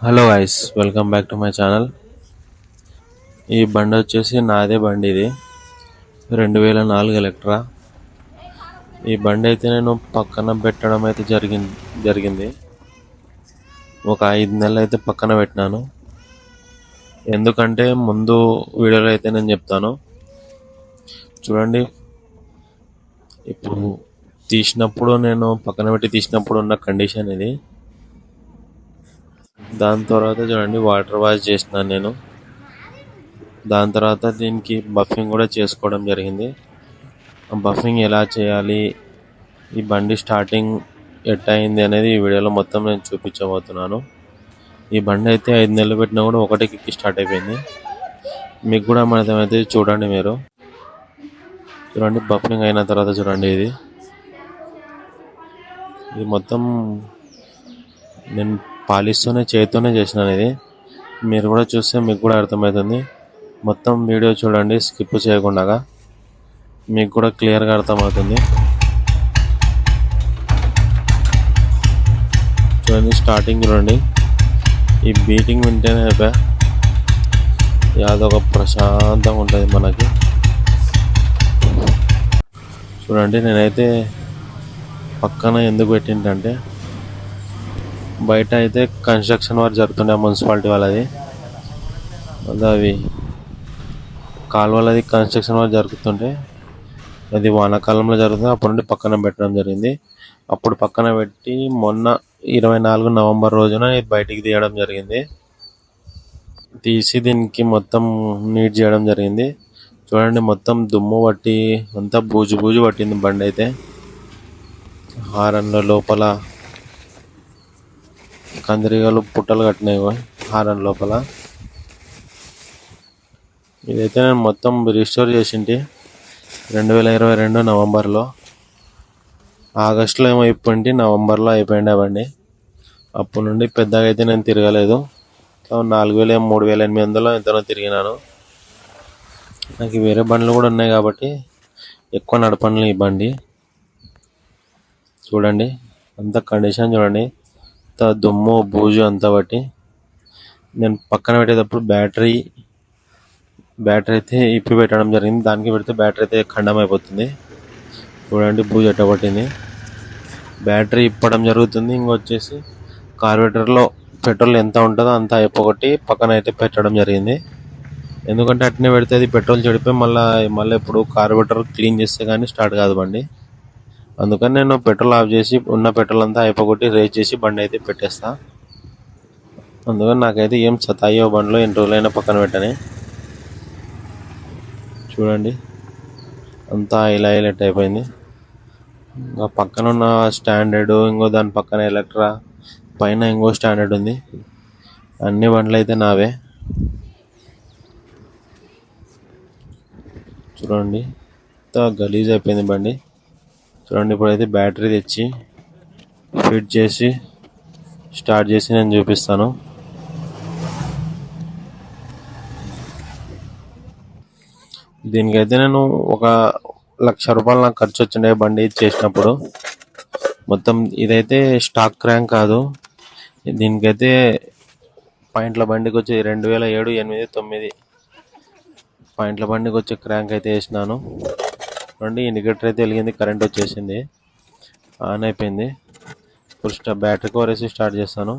Hello guys, welcome back to my channel. ఈ బండి వచ్చేసి నాదే బండి. ఇది 2004 ఎలక్ట్రా. ఈ బండి అయితే నేను పక్కన పెట్టడం అయితే జరిగింది. ఒక 5 నెలలు అయితే పక్కన పెట్టినాను. ఎందుకంటే ముందు వీడియోలో అయితే నేను చెప్తాను. చూడండి, ఇప్పుడు నేను పక్కన పెట్టి తీసినప్పుడు ఉన్న కండిషన్ ఇది. దాని తర్వాత చూడండి, వాటర్ వాష్ చేసినాను నేను. దాని తర్వాత దీనికి బఫింగ్ కూడా చేసుకోవడం జరిగింది. బఫింగ్ ఎలా చేయాలి, ఈ బండి స్టార్టింగ్ ఎట్టయింది అనేది ఈ వీడియోలో మొత్తం నేను చూపించబోతున్నాను. ఈ బండి అయితే 5 నెలలు పెట్టినా కూడా ఒకటే కిక్కి స్టార్ట్ అయిపోయింది. మీకు కూడా అర్థమైతే చూడండి. మీరు చూడండి, బఫింగ్ అయిన తర్వాత చూడండి, ఇది మొత్తం నేను పాలిస్తూనే చేతితోనే చేసినాను. ఇది మీరు కూడా చూస్తే మీకు కూడా అర్థమవుతుంది. మొత్తం వీడియో చూడండి, స్కిప్ చేయకుండా, మీకు కూడా క్లియర్గా అర్థమవుతుంది. చూడండి, స్టార్టింగ్ చూడండి, ఈ బీటింగ్ వింటేనే అదొక ప్రశాంతంగా ఉంటుంది మనకి. చూడండి, నేనైతే పక్కన ఎందుకు పెట్టిందంటే, బయట అయితే కన్స్ట్రక్షన్ వర్క్ జరుగుతుండే మున్సిపాలిటీ వాళ్ళది. అవి కాలువలది కన్స్ట్రక్షన్ వర్క్ జరుగుతుంటే, అది వానాకాలంలో జరుగుతుంది. అప్పటి నుండి పక్కన పెట్టడం జరిగింది. అప్పుడు పక్కన పెట్టి మొన్న 24 నవంబర్ రోజున బయటికి తీయడం జరిగింది. తీసి దీనికి మొత్తం నీట్ చేయడం జరిగింది. చూడండి, మొత్తం దుమ్ము పట్టి అంతా బూజు పట్టింది బండి అయితే. హారన్ల లోపల కందిరీగలు పుట్టలు కట్టినాయి హారన్ లోపల. ఇదైతే నేను మొత్తం రిస్టోర్ చేసింటి 2022 నవంబర్లో. ఆగస్టులో ఏమో అయిపోయింది, నవంబర్లో అయిపోయింది బండి. అప్పటి నుండి పెద్దగా అయితే నేను తిరగలేదు. 4,000 3,800 ఎంతనో తిరిగినాను. నాకు వేరే బండ్లు కూడా ఉన్నాయి కాబట్టి ఎక్కువ నడపను ఈ బండి. చూడండి, అంత కండిషన్ చూడండి, అంత దుమ్ము బూజు అంతా బట్టి. నేను పక్కన పెట్టేటప్పుడు బ్యాటరీ అయితే ఇప్పి పెట్టడం జరిగింది. దానికి పెడితే బ్యాటరీ అయితే ఖండం అయిపోతుంది. చూడండి, బూజు ఎట్టబట్టింది. బ్యాటరీ ఇప్పడం జరుగుతుంది. ఇంకొచ్చేసి కార్బోరేటర్లో పెట్రోల్ ఎంత ఉంటుందో అంత అయిపోగొట్టి పక్కన అయితే పెట్టడం జరిగింది. ఎందుకంటే అట్నే పెడితే అది పెట్రోల్ చెడిపోయి మళ్ళీ ఇప్పుడు కార్బోరేటర్ క్లీన్ చేస్తే కానీ స్టార్ట్ కాదు బండి. అందుకని నేను పెట్రోల్ ఆఫ్ చేసి ఉన్న పెట్రోల్ అంతా అయిపోగొట్టి రేస్ చేసి బండి అయితే పెట్టేస్తా. అందుకని నాకైతే ఏం సతాయో బండిలో ఎన్ని రోజులైనా పక్కన పెట్టని. చూడండి, అంతా హైలైట్ అయిపోయింది. ఇంకా పక్కన ఉన్న స్టాండర్డ్, ఇంకో దాని పక్కన ఎలక్ట్రా, పైన ఇంకో స్టాండర్డ్ ఉంది. అన్ని బండ్లు అయితే నావే. చూడండి, అంతా గలీజ్ అయిపోయింది బండి. చూడండి, ఇప్పుడైతే బ్యాటరీ తెచ్చి ఫిట్ చేసి స్టార్ట్ చేసి నేను చూపిస్తాను. దీనికైతే నేను 1,00,000 రూపాయలు నాకు ఖర్చు వచ్చిండే బండి చేసినప్పుడు. మొత్తం ఇదైతే స్టాక్ క్రాంక్ కాదు. దీనికైతే పాయింట్ల బండికి వచ్చి 2007, 8, 9 పాయింట్ల బండికి వచ్చే క్రాంక్ అయితే వేసినాను. చూడండి, ఇండికేటర్ అయితే వెలిగింది, కరెంట్ వచ్చేసింది, ఆన్ అయిపోయింది. ఇప్పుడు బ్యాటరీ కవర్ వేసి స్టార్ట్ చేస్తాను.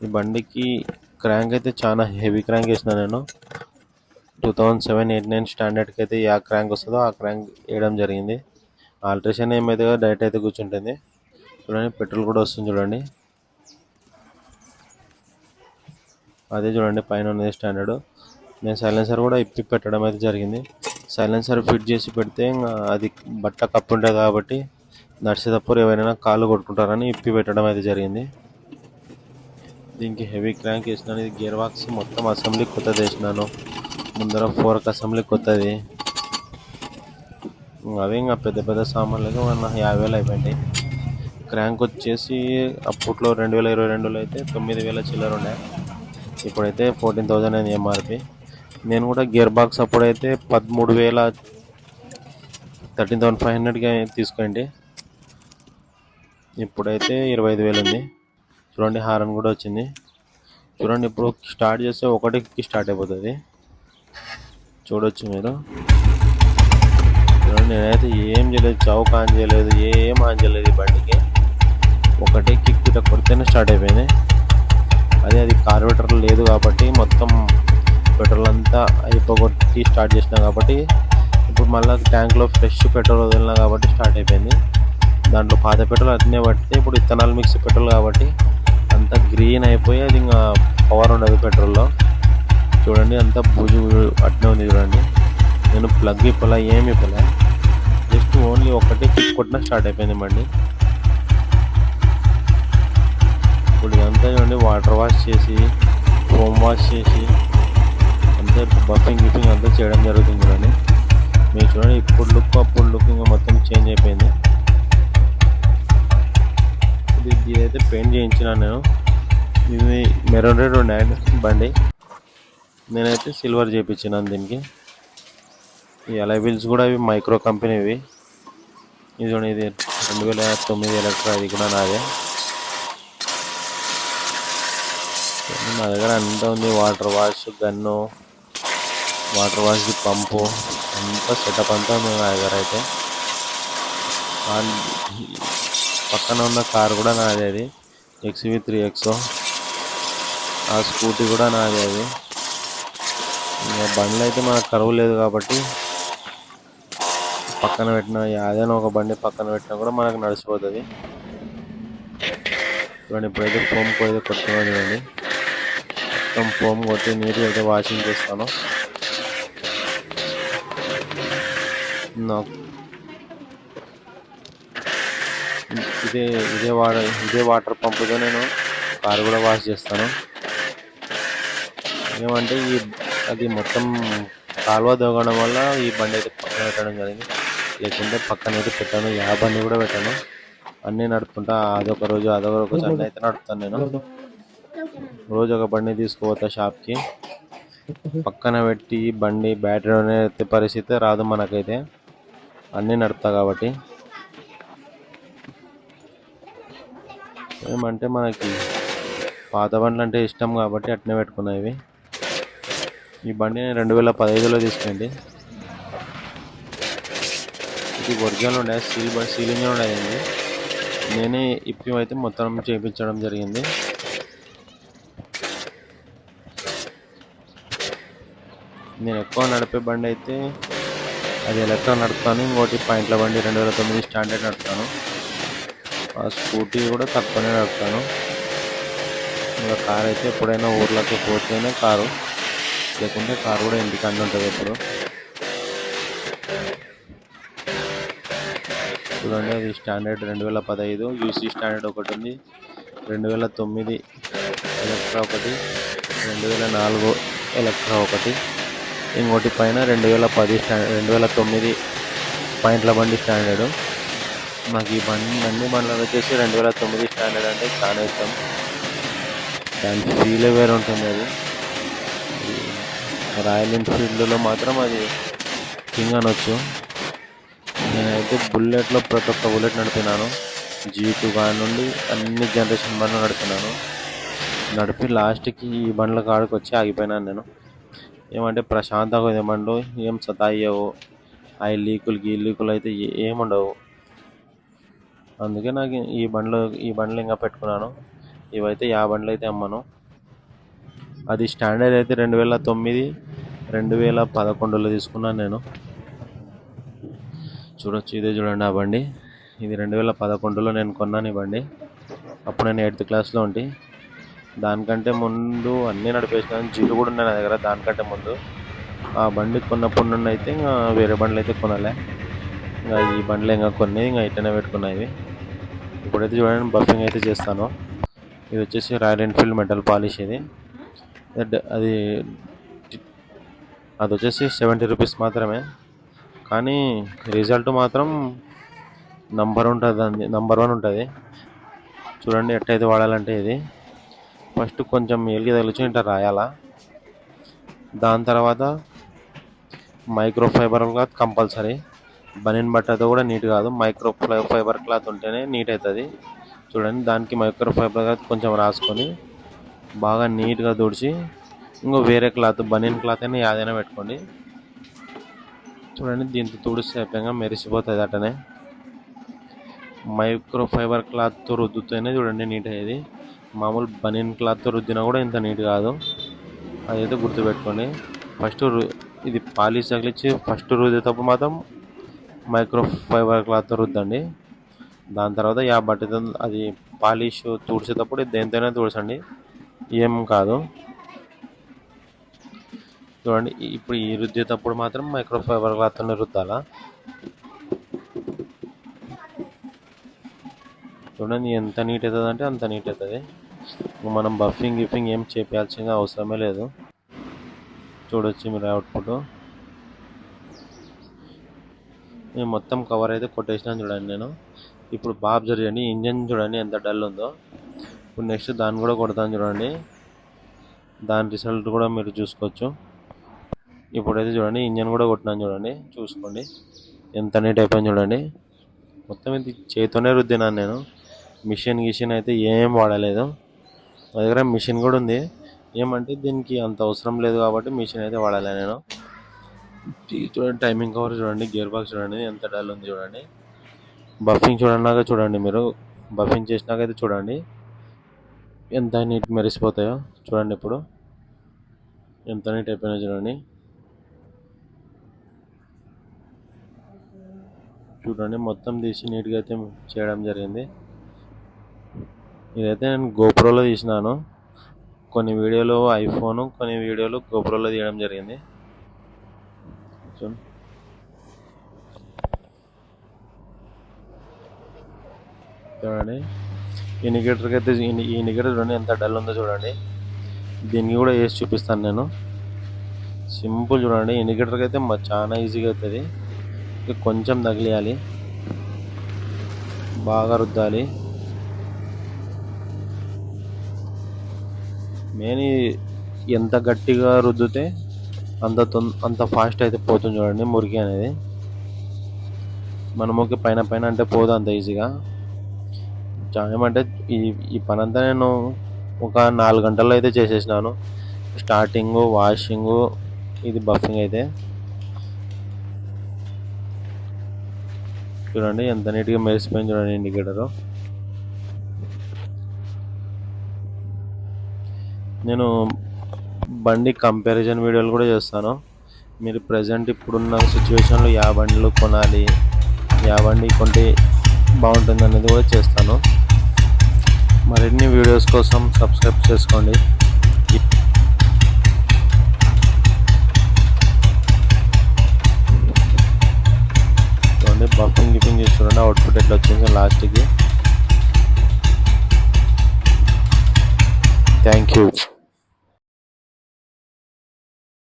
ఈ బండికి క్రాంక్ అయితే చాలా హెవీ క్రాంక్ వేసిన నేను. 2007, 8, 9 స్టాండర్డ్కి అయితే ఏ క్రాంక్ వస్తుందో ఆ క్రాంక్ వేయడం జరిగింది. ఆల్ట్రేషన్ ఏమైతే డైరెక్ట్ అయితే కూర్చుంటుంది. చూడండి, పెట్రోల్ కూడా వస్తుంది. చూడండి, అదే చూడండి, పైన ఉన్నది స్టాండర్డ్. నేను సైలెన్సర్ కూడా ఇప్పి పెట్టడం అయితే జరిగింది. సైలెన్సర్ ఫిట్ చేసి పెడితే అది బట్ట కప్పు ఉంటుంది కాబట్టి నడిచేటప్పుడు ఎవరైనా కాళ్ళు కొట్టుకుంటారని ఇప్పి పెట్టడం అయితే జరిగింది. దీనికి హెవీ క్రాంక్ వేసినాను. ఇది గేర్ బాక్స్ మొత్తం అసెంబ్లీ కొత్తది వేసినాను. ముందర ఫోర్క్ అసెంబ్లీ కొత్తది. అవి ఇంకా పెద్ద సామాన్లకి 50,000 అయిపోయింది. క్రాంక్ వచ్చేసి అప్పట్లో 2022లో అయితే 9,000 చిల్లర ఉండే. ఇప్పుడైతే 14,000 అయింది ఎంఆర్పి. నేను కూడా గేర్ బాక్స్ అప్పుడైతే 13,500కి తీసుకోండి. ఇప్పుడైతే 25,000 ఉంది. చూడండి, హారన్ కూడా వచ్చింది. చూడండి ఇప్పుడు స్టార్ట్ చేస్తే ఒకటికి స్టార్ట్ అయిపోతుంది. చూడొచ్చు మీరు. చూడండి నేనైతే ఏం చేయలేదు, చౌక్ ఆన్ చేయలేదు, ఏం ఆన్ చేయలేదు. ఈ బండికి ఒకటే కిక్ ఇట్లా కొడితేనే స్టార్ట్ అయిపోయింది. అది కార్బోరేటర్ లేదు కాబట్టి మొత్తం పెట్రోల్ అంతా అయిపోగొట్టి స్టార్ట్ చేసినా కాబట్టి ఇప్పుడు మళ్ళీ ట్యాంక్లో ఫ్రెష్ పెట్రోల్ వదిలినా కాబట్టి స్టార్ట్ అయిపోయింది. దాంట్లో పాత పెట్రోల్ అట్నే పడితే ఇప్పుడు ఇథనాల్ మిక్స్ పెట్రోల్ కాబట్టి అంతా గ్రీన్ అయిపోయి అది ఇంకా పవర్ ఉండదు పెట్రోల్లో. చూడండి అంతా బూజు అట్నే ఉంది. చూడండి నేను ప్లగ్ ఇప్పలా ఏమి ఇప్పలే, జస్ట్ ఓన్లీ ఒకటి కిక్ కొట్టినా స్టార్ట్ అయిపోయింది బండి. ఇప్పుడు ఇదంతా చూడండి వాటర్ వాష్ చేసి ఫోమ్ వాష్ చేసి అంతా బఫింగ్ గిఫింగ్ అంతా చేయడం జరుగుతుంది. చూడండి మీరు చూడండి ఇప్పుడు లుక్ అప్పుడు లుక్ ఇంకా మొత్తం చేంజ్ అయిపోయింది. ఇదైతే పెయింట్ చేయించిన నేను. ఇది మెరూన్ రెడ్ ఉండే బండి, నేనైతే సిల్వర్ చేయించినాను దీనికి. ఈ అలై వీల్స్ కూడా ఇవి మైక్రో కంపెనీవి. ఇది 2009 ఎలక్ట్రా, అది కూడా నాదే. నా దగ్గర అంతా ఉంది, water wash gun, water wash pump అంతా సెటప్ అంతా ఉంది నా దగ్గర. అయితే పక్కన ఉన్న కార్ కూడా నాదే, అది XV3X. ఆ స్కూటీ కూడా నాదే. అది ఇంకా బండ్లు అయితే మనకు కరువు లేదు కాబట్టి పక్కన పెట్టిన ఏదైనా ఒక బండి పక్కన పెట్టినా కూడా మనకు నడిచిపోతుంది. చూడండి ఇప్పుడైతే ఫోమ్ అయితే కొట్టుకున్నాను. చూడండి మొత్తం ఫోమ్ కొట్టి నీట్గా అయితే వాషింగ్ చేస్తాను. ఇదే వాటర్ పంపుతో నేను కారు కూడా వాష్ చేస్తాను. ఏమంటే అది మొత్తం కాలువ దొగడం వల్ల ఈ బండి అయితే పక్కన పెట్టడం జరిగింది, లేకుంటే పక్కన అయితే పెట్టాను. ఆ బండి కూడా పెట్టాను, అన్నీ నడుపుకుంటా అదొక రోజు అన్నీ అయితే నడుపుతాను. నేను రోజు ఒక బండి తీసుకుపోతా షాప్కి. పక్కన పెట్టి బండి బ్యాటరీ అయితే పరిస్థితి రాదు మనకైతే, అన్నీ నడుపుతా కాబట్టి. ఏమంటే మనకి పాత బండ్లు అంటే ఇష్టం కాబట్టి అట్నే పెట్టుకున్నాయి. ఈ బండి నేను 2015లో తీసుకుంది. ఇది ఒరిజినల్ ఉండే సీల్ ఇంజన్ ఉండేది. నేనే ఇప్పి అయితే మొత్తం చేయించడం జరిగింది. నేను ఎక్కువ నడిపే బండి అయితే అది ఎలక్ట్రా నడుపుతాను. ఇంకోటి పాయింట్ల బండి 2009 స్టాండర్డ్ నడుపుతాను. ఆ స్కూటీ కూడా తక్కువనే నడుపుతాను. ఇంకా కార్ అయితే ఎప్పుడైనా ఊర్లోకి పోతేనే కారు, లేకుంటే కారు కూడా ఇంటికాడ ఉంటుంది ఎప్పుడు. చూడండి అది స్టాండర్డ్ 2015 యూసీ స్టాండర్డ్ ఒకటి ఉంది, 2009 ఎలక్ట్రా ఒకటి, 2004 ఎలక్ట్రా ఒకటి, ఇంకోటి పైన 2009 పాయింట్ల బండి స్టాండర్డు. నాకు ఈ అన్ని బండ్లు వచ్చేసి 2009 స్టాండర్డ్ అంటే చాలా ఇష్టం. దాని ఫీలే వేరే ఉంటుంది. అది రాయల్ ఎన్ఫీల్డ్లో మాత్రం అది కింగ్ అనొచ్చు. నేనైతే బుల్లెట్లో ప్రతి ఒక్క బుల్లెట్ నడిపినాను. G2 కాడి నుండి అన్ని జనరేషన్ బండ్లు నడిపి లాస్ట్కి ఈ బండ్ల కాడికి వచ్చి ఆగిపోయినాను నేను. ఏమంటే ప్రశాంతంగా ఉంది బండ్లు, ఏం సతాయ్యవు, అవి లీకులు అయితే ఏముండవు. అందుకే నాకు ఈ బండ్లు ఇంకా పెట్టుకున్నాను. ఇవైతే ఆ బండ్లు అయితే అమ్మను. అది స్టాండర్డ్ అయితే 2009, 2011లో తీసుకున్నాను నేను. చూడొచ్చు, ఇదే చూడండి ఆ బండి. ఇది 2011లో నేను కొన్నాను ఈ బండి. అప్పుడు నేను 8th క్లాస్లో ఉంటే. దానికంటే ముందు అన్నీ నడిపేసినాను. జీలు కూడా ఉన్నాయి నా దగ్గర. దానికంటే ముందు ఆ బండి కొన్నప్పుడు నుండి అయితే ఇంకా వేరే బండ్లు అయితే కొనాలి. ఇంకా ఈ బండ్లు ఇంకా కొన్ని ఇంకా ఇట్టనే పెట్టుకున్నాయి. ఇప్పుడైతే చూడండి బఫింగ్ అయితే చేస్తాను. ఇది వచ్చేసి రాయల్ ఎన్ఫీల్డ్ మెటల్ పాలిష్. అది వచ్చేసి 70 రూపీస్ మాత్రమే, కానీ రిజల్ట్ మాత్రం నంబర్ 1 ఉంటుంది. చూడండి ఎట్టయితే వాడాలంటే ఇది ఫస్ట్ కొంచెం ఏలికి తగిలించి ఇట్లా రాయాలా. దాని తర్వాత మైక్రో ఫైబర్ క్లాత్ కంపల్సరీ. బనీన్ బట్టతో కూడా నీట్ కాదు, మైక్రో ఫైబర్ క్లాత్ ఉంటేనే నీట్ అవుతుంది. చూడండి దానికి మైక్రో ఫైబర్ క్లాత్ కొంచెం రాసుకొని బాగా నీట్గా తుడిచి ఇంకో వేరే క్లాత్ బనీన్ క్లాత్ అయినా ఏదైనా పెట్టుకోండి. చూడండి దీంతో తుడిస్తే అయిపోయాక మెరిసిపోతుంది అట్టనే. మైక్రో ఫైబర్ క్లాత్తో రుద్దుతూనే చూడండి నీట్ అయ్యేది. మామూలు బనీన్ క్లాత్తో రుద్దినా కూడా ఇంత నీట్ కాదు. అదైతే గుర్తుపెట్టుకోండి. ఫస్ట్ ఇది పాలిష్ తగిలించి ఫస్ట్ రుద్దేటప్పుడు మాత్రం మైక్రో ఫైబర్ క్లాత్తో రుద్దండి. దాని తర్వాత బట్టతో అది పాలిష్ తుడిచేటప్పుడు దేనితోనే తుడచండి, ఏం కాదు. చూడండి ఇప్పుడు ఈ రుద్దేటప్పుడు మాత్రం మైక్రో ఫైబర్ క్లాత్తోనే రుద్దాలా. చూడండి ఎంత నీట్ అవుతుంది అంటే అంత నీట్ అవుతుంది. మనం బఫింగ్ గిఫింగ్ ఏం చేయాల్సిన అవసరమే లేదు. చూడొచ్చు మీరు అవుట్పుట్. నేను మొత్తం కవర్ అయితే కొట్టేసినాను చూడండి నేను. ఇప్పుడు బాగా అబ్జర్వ్ చేయండి, ఇంజన్ చూడండి ఎంత డల్ ఉందో. ఇప్పుడు నెక్స్ట్ దాన్ని కూడా కొడతాను చూడండి, దాని రిజల్ట్ కూడా మీరు చూసుకోవచ్చు. ఇప్పుడైతే చూడండి ఇంజన్ కూడా కొట్టినాను చూడండి, చూసుకోండి ఎంత నీట్ అయిపోయింది చూడండి. మొత్తం ఇది చేతితోనే రుద్దినాను నేను, మిషన్ అయితే ఏం వాడలేదు. నా దగ్గర మిషన్ కూడా ఉంది, ఏమంటే దీనికి అంత అవసరం లేదు కాబట్టి మిషన్ అయితే వాడలే నేను. చూడండి టైమింగ్ కవర్ చూడండి, గేర్ బాక్స్ చూడండి ఎంత డల్ ఉంది చూడండి. బఫింగ్ చూడండి మీరు, బఫింగ్ చేసినాకైతే చూడండి ఎంత నీట్ మెరిసిపోతాయో. చూడండి ఇప్పుడు ఎంత నీట్ అయిపోయినాయో చూడండి. చూడండి మొత్తం తీసి నీట్గా అయితే చేయడం జరిగింది. ఇదైతే నేను గోప్రోలో తీసినాను, కొన్ని వీడియోలు ఐఫోన్, కొన్ని వీడియోలు గోప్రోలో తీయడం జరిగింది. చూడండి ఇండికేటర్కి అయితే ఈ ఇండికేటర్ చూడండి ఎంత డల్ ఉందో చూడండి. దీనికి కూడా వేసి చూపిస్తాను నేను. సింపుల్ చూడండి, ఇండికేటర్కి అయితే చాలా ఈజీగా అవుతుంది. కొంచెం తగిలియాలి, బాగా రుద్దాలి. మెయిన్ ఎంత గట్టిగా రుద్దితే అంత ఫాస్ట్ అయితే పోతుంది చూడండి మురికి అనేది. మనముకి పైన అంటే పోదు అంత ఈజీగా. ఏమంటే ఈ పని అంతా నేను ఒక 4 గంటల్లో అయితే చేసేసినాను. స్టార్టింగు, వాషింగు, ఇది బఫింగ్ అయితే. చూడండి ఎంత నీట్గా మెరిసిపోయింది చూడండి ఇండికేటరు. నేను బండి కంపారిజన్ వీడియోలు కూడా చేస్తాను. మీరు ప్రజెంట్ ఇప్పుడున్న సిచ్యువేషన్లో బండిలు కొనాలి, బండి కొంటే బాగుంటుంది అనేది కూడా చేస్తాను. మరిన్ని వీడియోస్ కోసం సబ్స్క్రైబ్ చేసుకోండి. చూడండి బఫింగ్ గిఫింగ్ చేసి చూడండి అవుట్పుట్ ఎట్లా వచ్చింది లాస్ట్కి. Thank you.